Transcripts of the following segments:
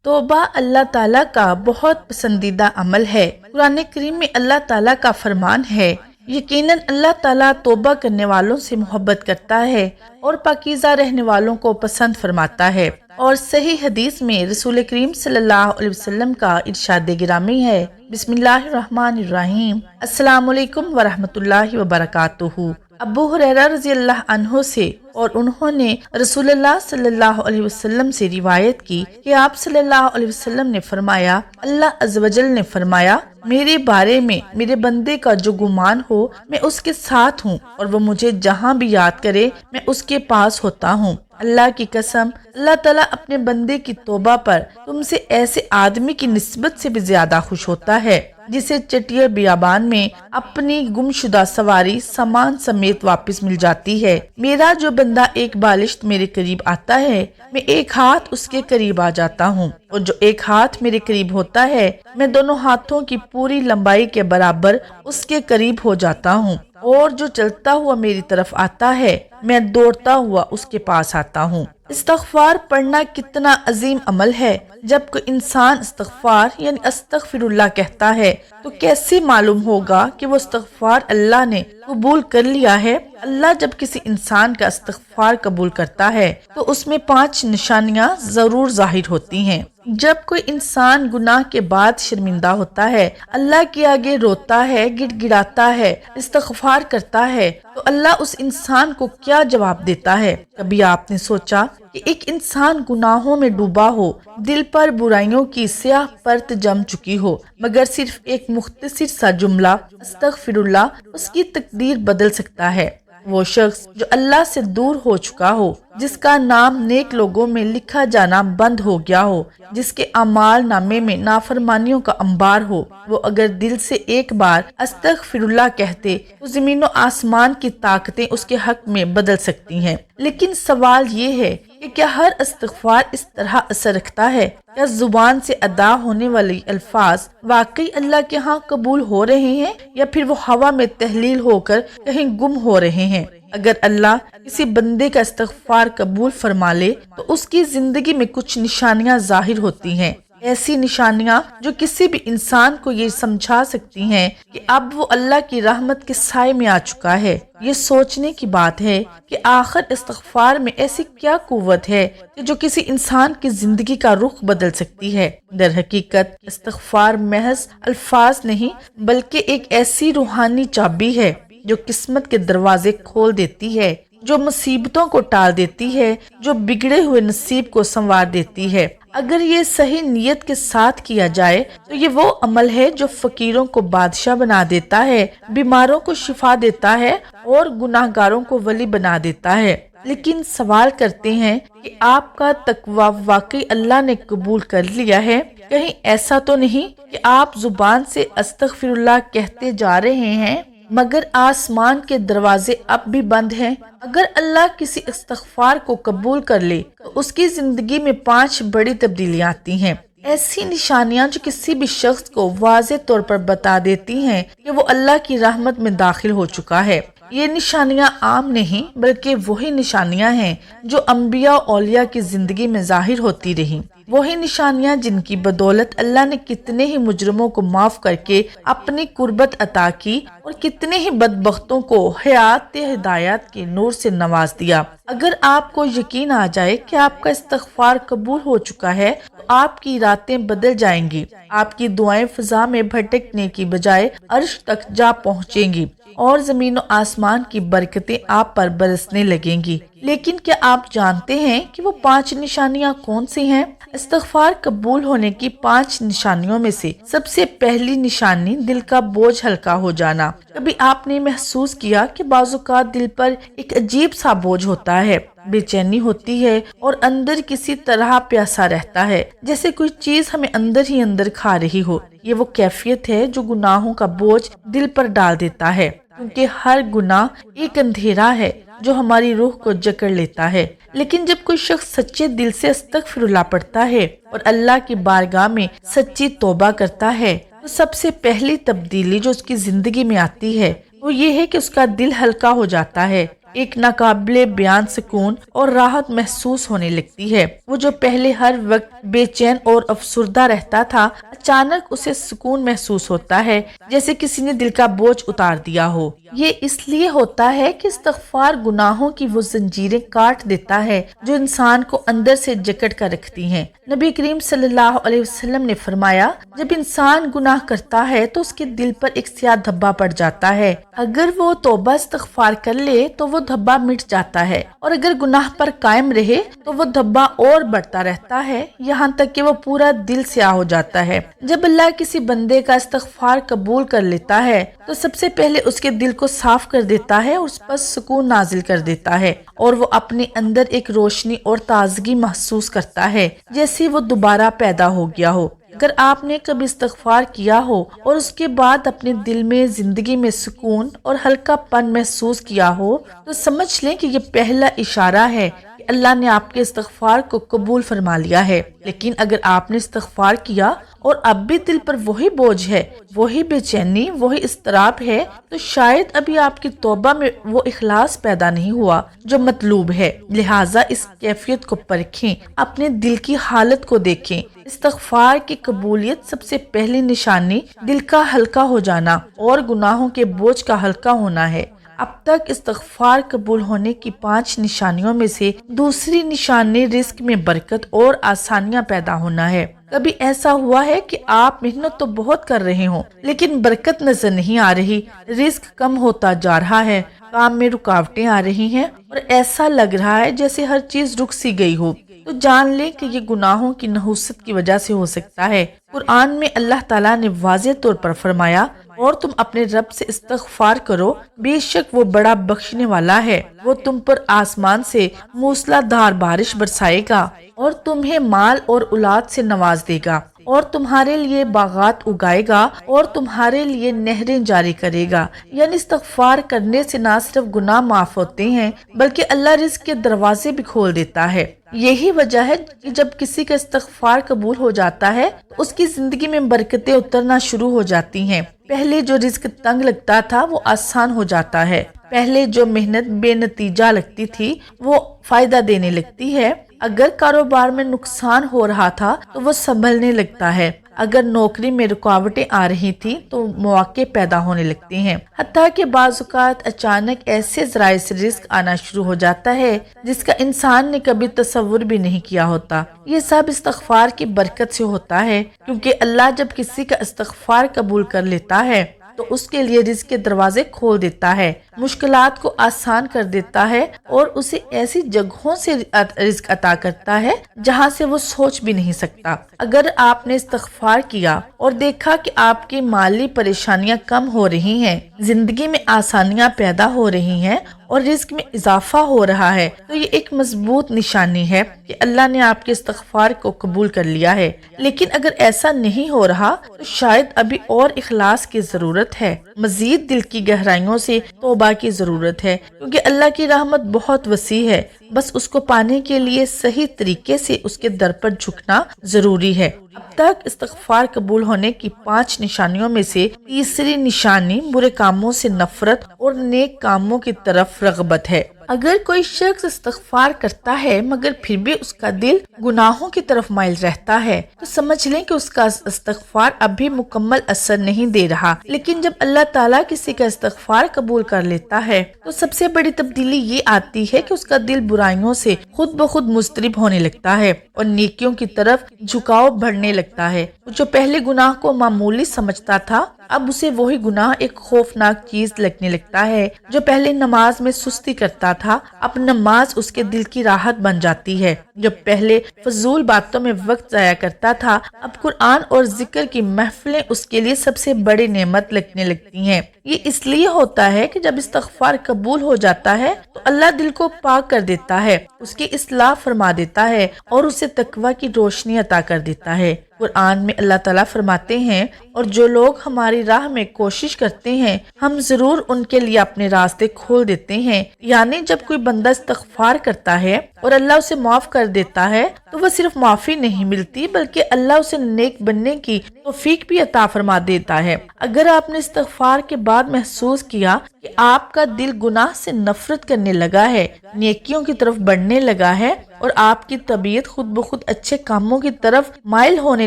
توبہ اللہ تعالیٰ کا بہت پسندیدہ عمل ہے۔ قرآن کریم میں اللہ تعالیٰ کا فرمان ہے، یقیناً اللہ تعالیٰ توبہ کرنے والوں سے محبت کرتا ہے اور پاکیزہ رہنے والوں کو پسند فرماتا ہے۔ اور صحیح حدیث میں رسول کریم صلی اللہ علیہ وسلم کا ارشاد گرامی ہے، بسم اللہ الرحمن الرحیم، السلام علیکم ورحمۃ اللہ وبرکاتہ۔ ابو ہریرہ رضی اللہ عنہ سے اور انہوں نے رسول اللہ صلی اللہ علیہ وسلم سے روایت کی کہ آپ صلی اللہ علیہ وسلم نے فرمایا، اللہ عز و جل نے فرمایا، میرے بارے میں میرے بندے کا جو گمان ہو میں اس کے ساتھ ہوں، اور وہ مجھے جہاں بھی یاد کرے میں اس کے پاس ہوتا ہوں۔ اللہ کی قسم، اللہ تعالیٰ اپنے بندے کی توبہ پر تم سے ایسے آدمی کی نسبت سے بھی زیادہ خوش ہوتا ہے جسے چٹیے بیابان میں اپنی گمشدہ سواری سامان سمیت واپس مل جاتی ہے۔ میرا جو بندہ ایک بالشت میرے قریب آتا ہے میں ایک ہاتھ اس کے قریب آ جاتا ہوں، اور جو ایک ہاتھ میرے قریب ہوتا ہے میں دونوں ہاتھوں کی پوری لمبائی کے برابر اس کے قریب ہو جاتا ہوں، اور جو چلتا ہوا میری طرف آتا ہے میں دوڑتا ہوا اس کے پاس آتا ہوں۔ استغفار پڑھنا کتنا عظیم عمل ہے۔ جب کوئی انسان استغفار یعنی استغفر اللہ کہتا ہے تو کیسے معلوم ہوگا کہ وہ استغفار اللہ نے قبول کر لیا ہے؟ اللہ جب کسی انسان کا استغفار قبول کرتا ہے تو اس میں 5 نشانیاں ضرور ظاہر ہوتی ہیں۔ جب کوئی انسان گناہ کے بعد شرمندہ ہوتا ہے، اللہ کے آگے روتا ہے، گڑ گڑاتا ہے، استغفار کرتا ہے، تو اللہ اس انسان کو کیا جواب دیتا ہے؟ کبھی آپ نے سوچا کہ ایک انسان گناہوں میں ڈوبا ہو، دل پر برائیوں کی سیاہ پرت جم چکی ہو، مگر صرف ایک مختصر سا جملہ استغفر اللہ اس کی تقدیر بدل سکتا ہے؟ وہ شخص جو اللہ سے دور ہو چکا ہو، جس کا نام نیک لوگوں میں لکھا جانا بند ہو گیا ہو، جس کے اعمال نامے میں نافرمانیوں کا انبار ہو، وہ اگر دل سے ایک بار استغفر اللہ کہتے تو زمین و آسمان کی طاقتیں اس کے حق میں بدل سکتی ہیں۔ لیکن سوال یہ ہے کہ کیا ہر استغفار اس طرح اثر رکھتا ہے؟ کیا زبان سے ادا ہونے والی الفاظ واقعی اللہ کے ہاں قبول ہو رہے ہیں، یا پھر وہ ہوا میں تحلیل ہو کر کہیں گم ہو رہے ہیں؟ اگر اللہ کسی بندے کا استغفار قبول فرما لے تو اس کی زندگی میں کچھ نشانیاں ظاہر ہوتی ہیں، ایسی نشانیاں جو کسی بھی انسان کو یہ سمجھا سکتی ہیں کہ اب وہ اللہ کی رحمت کے سائے میں آ چکا ہے۔ یہ سوچنے کی بات ہے کہ آخر استغفار میں ایسی کیا قوت ہے کہ جو کسی انسان کی زندگی کا رخ بدل سکتی ہے۔ در حقیقت استغفار محض الفاظ نہیں بلکہ ایک ایسی روحانی چابی ہے جو قسمت کے دروازے کھول دیتی ہے، جو مصیبتوں کو ٹال دیتی ہے، جو بگڑے ہوئے نصیب کو سنوار دیتی ہے۔ اگر یہ صحیح نیت کے ساتھ کیا جائے تو یہ وہ عمل ہے جو فقیروں کو بادشاہ بنا دیتا ہے، بیماروں کو شفا دیتا ہے اور گناہ گاروں کو ولی بنا دیتا ہے۔ لیکن سوال کرتے ہیں کہ آپ کا تقوی واقعی اللہ نے قبول کر لیا ہے؟ کہیں ایسا تو نہیں کہ آپ زبان سے استغفر اللہ کہتے جا رہے ہیں مگر آسمان کے دروازے اب بھی بند ہیں؟ اگر اللہ کسی استغفار کو قبول کر لے تو اس کی زندگی میں 5 بڑی تبدیلیاں آتی ہیں، ایسی نشانیاں جو کسی بھی شخص کو واضح طور پر بتا دیتی ہیں کہ وہ اللہ کی رحمت میں داخل ہو چکا ہے۔ یہ نشانیاں عام نہیں بلکہ وہی نشانیاں ہیں جو انبیاء و اولیاء کی زندگی میں ظاہر ہوتی رہیں، وہی نشانیاں جن کی بدولت اللہ نے کتنے ہی مجرموں کو معاف کر کے اپنی قربت عطا کی اور کتنے ہی بدبختوں کو حیات ہدایات کے نور سے نواز دیا۔ اگر آپ کو یقین آ جائے کہ آپ کا استغفار قبول ہو چکا ہے تو آپ کی راتیں بدل جائیں گی، آپ کی دعائیں فضا میں بھٹکنے کی بجائے عرش تک جا پہنچیں گی اور زمین و آسمان کی برکتیں آپ پر برسنے لگیں گی۔ لیکن کیا آپ جانتے ہیں کہ وہ 5 نشانیاں کون سی ہیں؟ استغفار قبول ہونے کی 5 نشانیوں میں سے سب سے پہلی نشانی دل کا بوجھ ہلکا ہو جانا۔ کبھی آپ نے محسوس کیا کہ بعض اوقات دل پر ایک عجیب سا بوجھ ہوتا ہے، بے چینی ہوتی ہے اور اندر کسی طرح پیاسا رہتا ہے، جیسے کوئی چیز ہمیں اندر ہی اندر کھا رہی ہو۔ یہ وہ کیفیت ہے جو گناہوں کا بوجھ دل پر ڈال دیتا ہے، کیونکہ ہر گناہ ایک اندھیرا ہے جو ہماری روح کو جکڑ لیتا ہے۔ لیکن جب کوئی شخص سچے دل سے استغفر اللہ پڑھتا ہے اور اللہ کی بارگاہ میں سچی توبہ کرتا ہے تو سب سے پہلی تبدیلی جو اس کی زندگی میں آتی ہے وہ یہ ہے کہ اس کا دل ہلکا ہو جاتا ہے۔ ایک ناقابل بیان سکون اور راحت محسوس ہونے لگتی ہے۔ وہ جو پہلے ہر وقت بے چین اور افسردہ رہتا تھا، اچانک اسے سکون محسوس ہوتا ہے، جیسے کسی نے دل کا بوجھ اتار دیا ہو۔ یہ اس لیے ہوتا ہے کہ استغفار گناہوں کی وہ زنجیریں کاٹ دیتا ہے جو انسان کو اندر سے جکڑ کر رکھتی ہیں۔ نبی کریم صلی اللہ علیہ وسلم نے فرمایا، جب انسان گناہ کرتا ہے تو اس کے دل پر ایک سیاہ دھبا پڑ جاتا ہے۔ اگر وہ توبہ استغفار کر لے تو وہ دھبا مٹ جاتا ہے، اور اگر گناہ پر قائم رہے تو وہ دھبا اور بڑھتا رہتا ہے، یہاں تک کہ وہ پورا دل سیاہ ہو جاتا ہے۔ جب اللہ کسی بندے کا استغفار قبول کر لیتا ہے تو سب سے پہلے اس کے دل کو صاف کر دیتا ہے اور اس پر سکون نازل کر دیتا ہے، اور وہ اپنے اندر ایک روشنی اور تازگی محسوس کرتا ہے، جیسے وہ دوبارہ پیدا ہو گیا ہو۔ اگر آپ نے کبھی استغفار کیا ہو اور اس کے بعد اپنے دل میں زندگی میں سکون اور ہلکا پن محسوس کیا ہو تو سمجھ لیں کہ یہ پہلا اشارہ ہے کہ اللہ نے آپ کے استغفار کو قبول فرما لیا ہے۔ لیکن اگر آپ نے استغفار کیا اور اب بھی دل پر وہی بوجھ ہے، وہی بے چینی، وہی اضطراب ہے، تو شاید ابھی آپ کی توبہ میں وہ اخلاص پیدا نہیں ہوا جو مطلوب ہے۔ لہٰذا اس کیفیت کو پرکھیں، اپنے دل کی حالت کو دیکھیں۔ استغفار کی قبولیت سب سے پہلی نشانی دل کا ہلکا ہو جانا اور گناہوں کے بوجھ کا ہلکا ہونا ہے۔ اب تک استغفار قبول ہونے کی 5 نشانیوں میں سے دوسری نشانی رزق میں برکت اور آسانیاں پیدا ہونا ہے۔ کبھی ایسا ہوا ہے کہ آپ محنت تو بہت کر رہے ہوں لیکن برکت نظر نہیں آ رہی، رزق کم ہوتا جا رہا ہے، کام میں رکاوٹیں آ رہی ہیں اور ایسا لگ رہا ہے جیسے ہر چیز رک سی گئی ہو، تو جان لیں کہ یہ گناہوں کی نحوست کی وجہ سے ہو سکتا ہے۔ قرآن میں اللہ تعالیٰ نے واضح طور پر فرمایا، اور تم اپنے رب سے استغفار کرو، بے شک وہ بڑا بخشنے والا ہے، وہ تم پر آسمان سے موسلا دھار بارش برسائے گا اور تمہیں مال اور اولاد سے نواز دے گا، اور تمہارے لیے باغات اگائے گا اور تمہارے لیے نہریں جاری کرے گا۔ یعنی استغفار کرنے سے نہ صرف گناہ معاف ہوتے ہیں بلکہ اللہ رزق کے دروازے بھی کھول دیتا ہے۔ یہی وجہ ہے کہ جب کسی کا استغفار قبول ہو جاتا ہے تو اس کی زندگی میں برکتیں اترنا شروع ہو جاتی ہیں۔ پہلے جو رزق تنگ لگتا تھا وہ آسان ہو جاتا ہے، پہلے جو محنت بے نتیجہ لگتی تھی وہ فائدہ دینے لگتی ہے، اگر کاروبار میں نقصان ہو رہا تھا تو وہ سنبھلنے لگتا ہے، اگر نوکری میں رکاوٹیں آ رہی تھیں تو مواقع پیدا ہونے لگتے ہیں، حتیٰ کہ بعض اوقات اچانک ایسے ذرائع سے رزق آنا شروع ہو جاتا ہے جس کا انسان نے کبھی تصور بھی نہیں کیا ہوتا۔ یہ سب استغفار کی برکت سے ہوتا ہے، کیونکہ اللہ جب کسی کا استغفار قبول کر لیتا ہے تو اس کے لیے رزق کے دروازے کھول دیتا ہے، مشکلات کو آسان کر دیتا ہے اور اسے ایسی جگہوں سے رزق عطا کرتا ہے جہاں سے وہ سوچ بھی نہیں سکتا۔ اگر آپ نے استغفار کیا اور دیکھا کہ آپ کی مالی پریشانیاں کم ہو رہی ہیں، زندگی میں آسانیاں پیدا ہو رہی ہیں اور رزق میں اضافہ ہو رہا ہے، تو یہ ایک مضبوط نشانی ہے کہ اللہ نے آپ کے استغفار کو قبول کر لیا ہے۔ لیکن اگر ایسا نہیں ہو رہا تو شاید ابھی اور اخلاص کی ضرورت ہے، مزید دل کی گہرائیوں سے توبہ کی ضرورت ہے، کیونکہ اللہ کی رحمت بہت وسیع ہے، بس اس کو پانے کے لیے صحیح طریقے سے اس کے در پر جھکنا ضروری ہے۔ اب تک استغفار قبول ہونے کی 5 نشانیوں میں سے تیسری نشانی برے کاموں سے نفرت اور نیک کاموں کی طرف رغبت ہے۔ اگر کوئی شخص استغفار کرتا ہے مگر پھر بھی اس کا دل گناہوں کی طرف مائل رہتا ہے تو سمجھ لیں کہ اس کا استغفار اب بھی مکمل اثر نہیں دے رہا۔ لیکن جب اللہ تعالیٰ کسی کا استغفار قبول کر لیتا ہے تو سب سے بڑی تبدیلی یہ آتی ہے کہ اس کا دل برائیوں سے خود بخود مضطرب ہونے لگتا ہے اور نیکیوں کی طرف جھکاؤ بڑھنے لگتا ہے۔ جو پہلے گناہ کو معمولی سمجھتا تھا اب اسے وہی گناہ ایک خوفناک چیز لگنے لگتا ہے۔ جو پہلے نماز میں سستی کرتا تھا اب نماز اس کے دل کی راحت بن جاتی ہے۔ جو پہلے فضول باتوں میں وقت ضائع کرتا تھا اب قرآن اور ذکر کی محفلیں اس کے لیے سب سے بڑی نعمت لگنے لگتی ہیں۔ یہ اس لیے ہوتا ہے کہ جب استغفار قبول ہو جاتا ہے تو اللہ دل کو پاک کر دیتا ہے، اس کی اصلاح فرما دیتا ہے اور اسے تقوی کی روشنی عطا کر دیتا ہے۔ قرآن میں اللہ تعالیٰ فرماتے ہیں اور جو لوگ ہماری راہ میں کوشش کرتے ہیں ہم ضرور ان کے لیے اپنے راستے کھول دیتے ہیں۔ یعنی جب کوئی بندہ استغفار کرتا ہے اور اللہ اسے معاف کر دیتا ہے تو وہ صرف معافی نہیں ملتی بلکہ اللہ اسے نیک بننے کی توفیق بھی عطا فرما دیتا ہے۔ اگر آپ نے استغفار کے بعد محسوس کیا کہ آپ کا دل گناہ سے نفرت کرنے لگا ہے، نیکیوں کی طرف بڑھنے لگا ہے اور آپ کی طبیعت خود بخود اچھے کاموں کی طرف مائل ہونے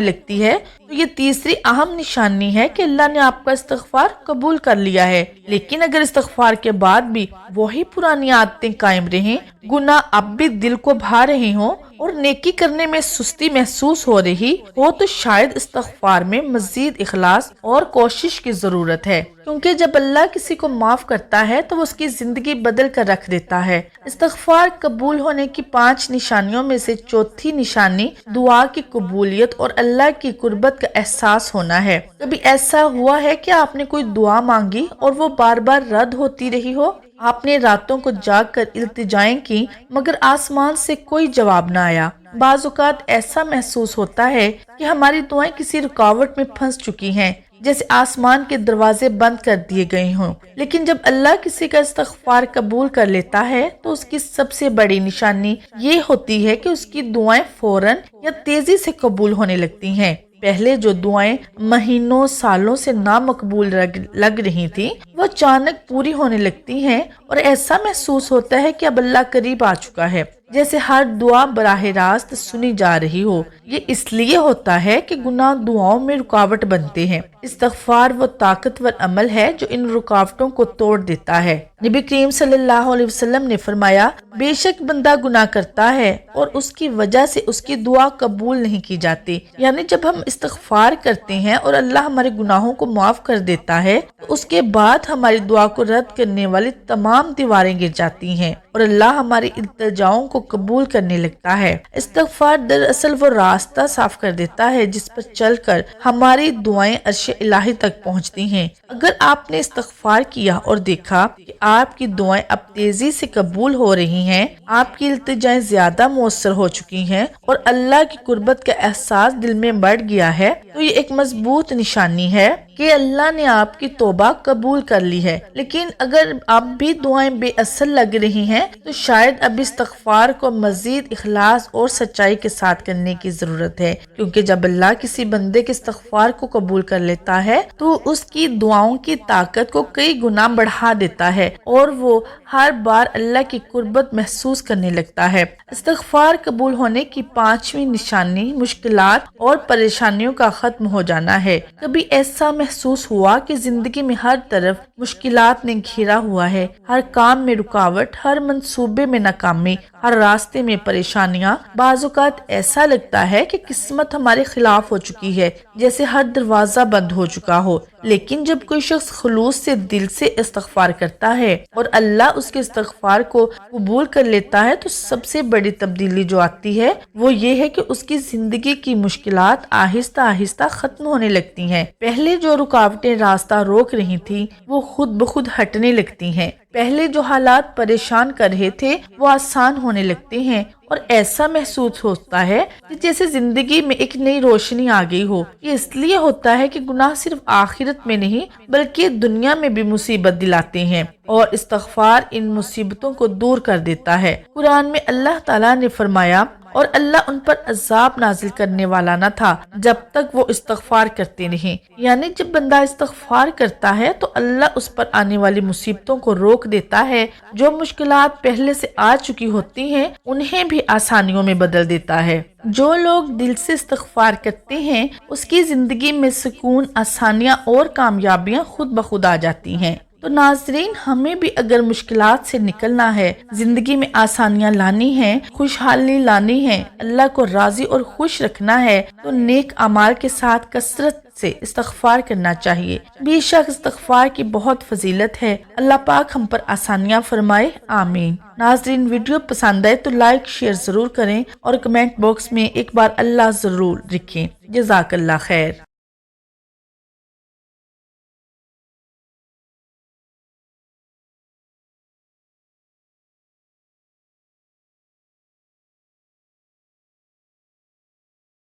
لگتی ہے، تو یہ تیسری اہم نشانی ہے کہ اللہ نے آپ کا استغفار قبول کر لیا ہے۔ لیکن اگر استغفار کے بعد بھی وہی پرانی عادتیں قائم رہیں، گناہ اب بھی دل کو بھا رہے ہوں اور نیکی کرنے میں سستی محسوس ہو رہی ہو، تو شاید استغفار میں مزید اخلاص اور کوشش کی ضرورت ہے، کیونکہ جب اللہ کسی کو معاف کرتا ہے تو وہ اس کی زندگی بدل کر رکھ دیتا ہے۔ استغفار قبول ہونے کی 5 نشانیوں میں سے چوتھی نشانی دعا کی قبولیت اور اللہ کی قربت کا احساس ہونا ہے۔ کبھی ایسا ہوا ہے کہ آپ نے کوئی دعا مانگی اور وہ بار بار رد ہوتی رہی ہو؟ آپ نے راتوں کو جاگ کر التجائیں کی مگر آسمان سے کوئی جواب نہ آیا۔ بعض اوقات ایسا محسوس ہوتا ہے کہ ہماری دعائیں کسی رکاوٹ میں پھنس چکی ہیں، جیسے آسمان کے دروازے بند کر دیے گئے ہوں۔ لیکن جب اللہ کسی کا استغفار قبول کر لیتا ہے تو اس کی سب سے بڑی نشانی یہ ہوتی ہے کہ اس کی دعائیں فوراً یا تیزی سے قبول ہونے لگتی ہیں۔ پہلے جو دعائیں مہینوں سالوں سے نامقبول لگ رہی تھی وہ اچانک پوری ہونے لگتی ہیں اور ایسا محسوس ہوتا ہے کہ اب اللہ قریب آ چکا ہے، جیسے ہر دعا براہ راست سنی جا رہی ہو۔ یہ اس لیے ہوتا ہے کہ گناہ دعاؤں میں رکاوٹ بنتے ہیں۔ استغفار وہ طاقتور عمل ہے جو ان رکاوٹوں کو توڑ دیتا ہے۔ نبی کریم صلی اللہ علیہ وسلم نے فرمایا، بے شک بندہ گناہ کرتا ہے اور اس کی وجہ سے اس کی دعا قبول نہیں کی جاتی۔ یعنی جب ہم استغفار کرتے ہیں اور اللہ ہمارے گناہوں کو معاف کر دیتا ہے تو اس کے بعد ہماری دعا کو رد کرنے والی تمام دیواریں گر جاتی ہیں اور اللہ ہماری التجاؤں کو قبول کرنے لگتا ہے۔ استغفار دراصل وہ راستہ صاف کر دیتا ہے جس پر چل کر ہماری دعائیں عرش الہی تک پہنچتی ہیں۔ اگر آپ نے استغفار کیا اور دیکھا کہ آپ کی دعائیں اب تیزی سے قبول ہو رہی ہیں، آپ کی التجائیں زیادہ مؤثر ہو چکی ہیں اور اللہ کی قربت کا احساس دل میں بڑھ گیا ہے، تو یہ ایک مضبوط نشانی ہے کہ اللہ نے آپ کی توبہ قبول کر لی ہے۔ لیکن اگر اب بھی دعائیں بے اثر لگ رہی ہیں تو شاید اب استغفار کو مزید اخلاص اور سچائی کے ساتھ کرنے کی ضرورت ہے، کیونکہ جب اللہ کسی بندے کے استغفار کو قبول کر لیتا ہے تو اس کی دعاؤں کی طاقت کو کئی گنا بڑھا دیتا ہے اور وہ ہر بار اللہ کی قربت محسوس کرنے لگتا ہے۔ استغفار قبول ہونے کی 5ویں نشانی مشکلات اور پریشانیوں کا ختم ہو جانا ہے۔ کبھی ایسا محسوس ہوا کہ زندگی میں ہر طرف مشکلات نے گھیرا ہوا ہے، ہر کام میں رکاوٹ، ہر منصوبے میں ناکامی، ہر راستے میں پریشانیاں۔ بعض اوقات ایسا لگتا ہے کہ قسمت ہمارے خلاف ہو چکی ہے، جیسے ہر دروازہ بند ہو چکا ہو۔ لیکن جب کوئی شخص خلوص سے دل سے استغفار کرتا ہے اور اللہ اس کے استغفار کو قبول کر لیتا ہے تو سب سے بڑی تبدیلی جو آتی ہے وہ یہ ہے کہ اس کی زندگی کی مشکلات آہستہ آہستہ ختم ہونے لگتی ہیں۔ پہلے جو رکاوٹیں راستہ روک رہی تھیں وہ خود بخود ہٹنے لگتی ہیں۔ پہلے جو حالات پریشان کر رہے تھے وہ آسان ہونے لگتے ہیں اور ایسا محسوس ہوتا ہے کہ جیسے زندگی میں ایک نئی روشنی آ گئی ہو۔ یہ اس لیے ہوتا ہے کہ گناہ صرف آخرت میں نہیں بلکہ دنیا میں بھی مصیبت دلاتے ہیں اور استغفار ان مصیبتوں کو دور کر دیتا ہے۔ قرآن میں اللہ تعالیٰ نے فرمایا، اور اللہ ان پر عذاب نازل کرنے والا نہ تھا جب تک وہ استغفار کرتے رہیں۔ یعنی جب بندہ استغفار کرتا ہے تو اللہ اس پر آنے والی مصیبتوں کو روک دیتا ہے۔ جو مشکلات پہلے سے آ چکی ہوتی ہیں انہیں بھی آسانیوں میں بدل دیتا ہے۔ جو لوگ دل سے استغفار کرتے ہیں اس کی زندگی میں سکون، آسانیاں اور کامیابیاں خود بخود آ جاتی ہیں۔ تو ناظرین، ہمیں بھی اگر مشکلات سے نکلنا ہے، زندگی میں آسانیاں لانی ہیں، خوشحالی لانی ہے، اللہ کو راضی اور خوش رکھنا ہے تو نیک اعمال کے ساتھ کثرت سے استغفار کرنا چاہیے۔ بے شک استغفار کی بہت فضیلت ہے۔ اللہ پاک ہم پر آسانیاں فرمائے، آمین۔ ناظرین، ویڈیو پسند آئے تو لائک شیئر ضرور کریں اور کمنٹ باکس میں ایک بار اللہ ضرور لکھیں۔ جزاک اللہ خیر۔